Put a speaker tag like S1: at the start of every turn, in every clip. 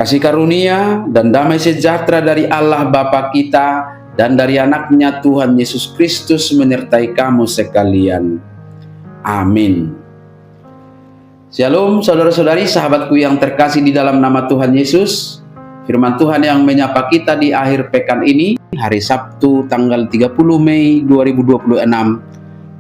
S1: Kasih karunia dan damai sejahtera dari Allah Bapa kita dan dari anaknya Tuhan Yesus Kristus menyertai kamu sekalian. Amin. Shalom saudara-saudari, sahabatku yang terkasih di dalam nama Tuhan Yesus. Firman Tuhan yang menyapa kita di akhir pekan ini, hari Sabtu tanggal 30 Mei 2026,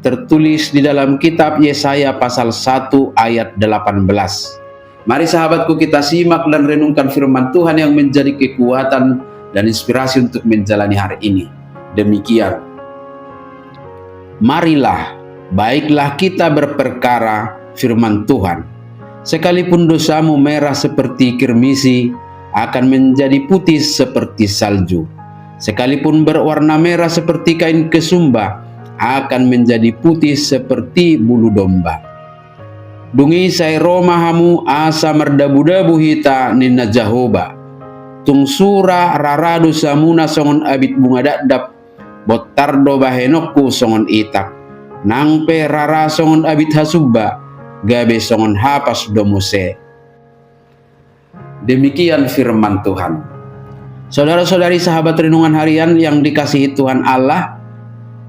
S1: tertulis di dalam kitab Yesaya pasal 1 ayat 18. Mari sahabatku, kita simak dan renungkan firman Tuhan yang menjadi kekuatan dan inspirasi untuk menjalani hari ini. Demikian. Marilah, baiklah kita berperkara, firman Tuhan. Sekalipun dosamu merah seperti kirmisi, akan menjadi putih seperti salju. Sekalipun berwarna merah seperti kain kesumba, akan menjadi putih seperti bulu domba. Dungi sai romahamu asa merdabu-dabu hita nina Jahoba. Tung sura raradu samuna songon abit bunga dadap, botardo bahenokku songon itak. Nangpe rara songon abit hasubba, gabe songon hapas domuse. Demikian firman Tuhan. Saudara-saudari, sahabat renungan harian yang dikasihi Tuhan Allah,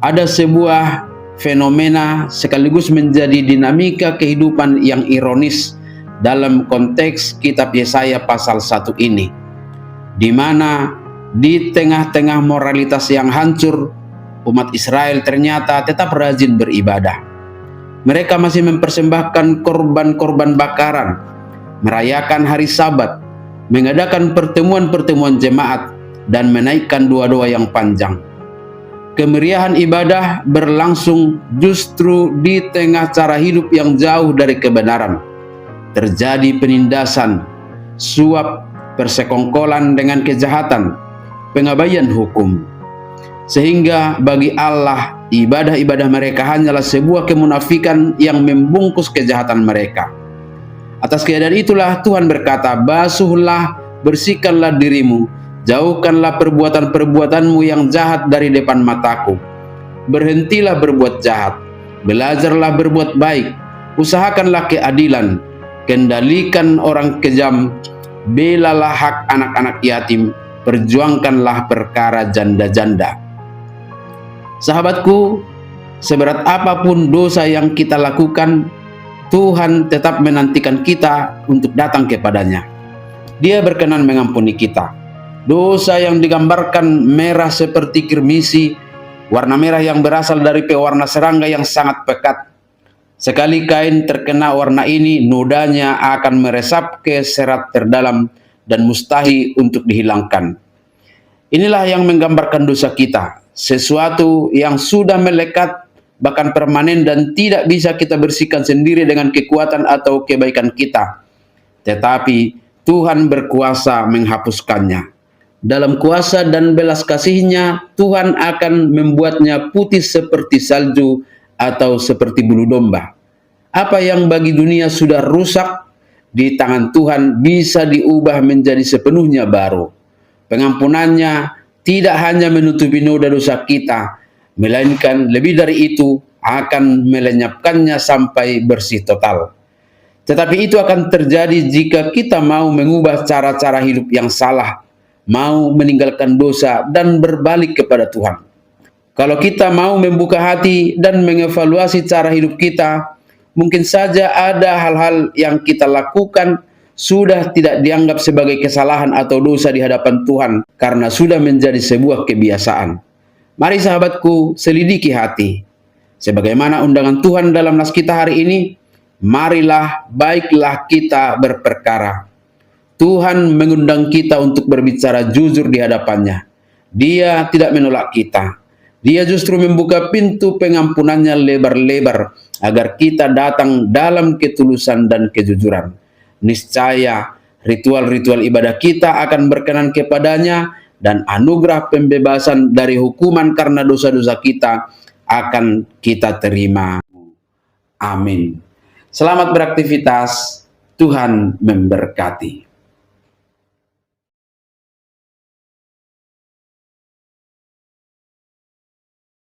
S1: ada sebuah fenomena sekaligus menjadi dinamika kehidupan yang ironis dalam konteks kitab Yesaya pasal 1 ini, di mana di tengah-tengah moralitas yang hancur, umat Israel ternyata tetap rajin beribadah. Mereka masih mempersembahkan korban-korban bakaran, merayakan hari Sabat, mengadakan pertemuan-pertemuan jemaat, dan menaikkan doa-doa yang panjang. Kemeriahan ibadah berlangsung justru di tengah cara hidup yang jauh dari kebenaran. Terjadi penindasan, suap, persekongkolan dengan kejahatan, pengabaian hukum. Sehingga bagi Allah, ibadah-ibadah mereka hanyalah sebuah kemunafikan yang membungkus kejahatan mereka. Atas keadaan itulah Tuhan berkata, "Basuhlah, bersihkanlah dirimu, jauhkanlah perbuatan-perbuatanmu yang jahat dari depan mataku. Berhentilah berbuat jahat, belajarlah berbuat baik, usahakanlah keadilan, kendalikan orang kejam, belalah hak anak-anak yatim, perjuangkanlah perkara janda-janda." Sahabatku, seberat apapun dosa yang kita lakukan, Tuhan tetap menantikan kita untuk datang kepadanya. Dia berkenan mengampuni kita. Dosa yang digambarkan merah seperti kirmisi, warna merah yang berasal dari pewarna serangga yang sangat pekat. Sekali kain terkena warna ini, nodanya akan meresap ke serat terdalam dan mustahil untuk dihilangkan. Inilah yang menggambarkan dosa kita, sesuatu yang sudah melekat, bahkan permanen, dan tidak bisa kita bersihkan sendiri dengan kekuatan atau kebaikan kita. Tetapi Tuhan berkuasa menghapuskannya. Dalam kuasa dan belas kasih-Nya, Tuhan akan membuatnya putih seperti salju atau seperti bulu domba. Apa yang bagi dunia sudah rusak, di tangan Tuhan bisa diubah menjadi sepenuhnya baru. Pengampunannya tidak hanya menutupi noda dosa kita, melainkan lebih dari itu akan melenyapkannya sampai bersih total. Tetapi itu akan terjadi jika kita mau mengubah cara-cara hidup yang salah, mau meninggalkan dosa dan berbalik kepada Tuhan. Kalau kita mau membuka hati dan mengevaluasi cara hidup kita, mungkin saja ada hal-hal yang kita lakukan sudah tidak dianggap sebagai kesalahan atau dosa di hadapan Tuhan karena sudah menjadi sebuah kebiasaan. Mari sahabatku, selidiki hati. Sebagaimana undangan Tuhan dalam nas kita hari ini, marilah, baiklah kita berperkara. Tuhan mengundang kita untuk berbicara jujur di hadapannya. Dia tidak menolak kita. Dia justru membuka pintu pengampunannya lebar-lebar agar kita datang dalam ketulusan dan kejujuran. Niscaya ritual-ritual ibadah kita akan berkenan kepadanya dan anugerah pembebasan dari hukuman karena dosa-dosa kita akan kita terima. Amin. Selamat beraktivitas. Tuhan memberkati.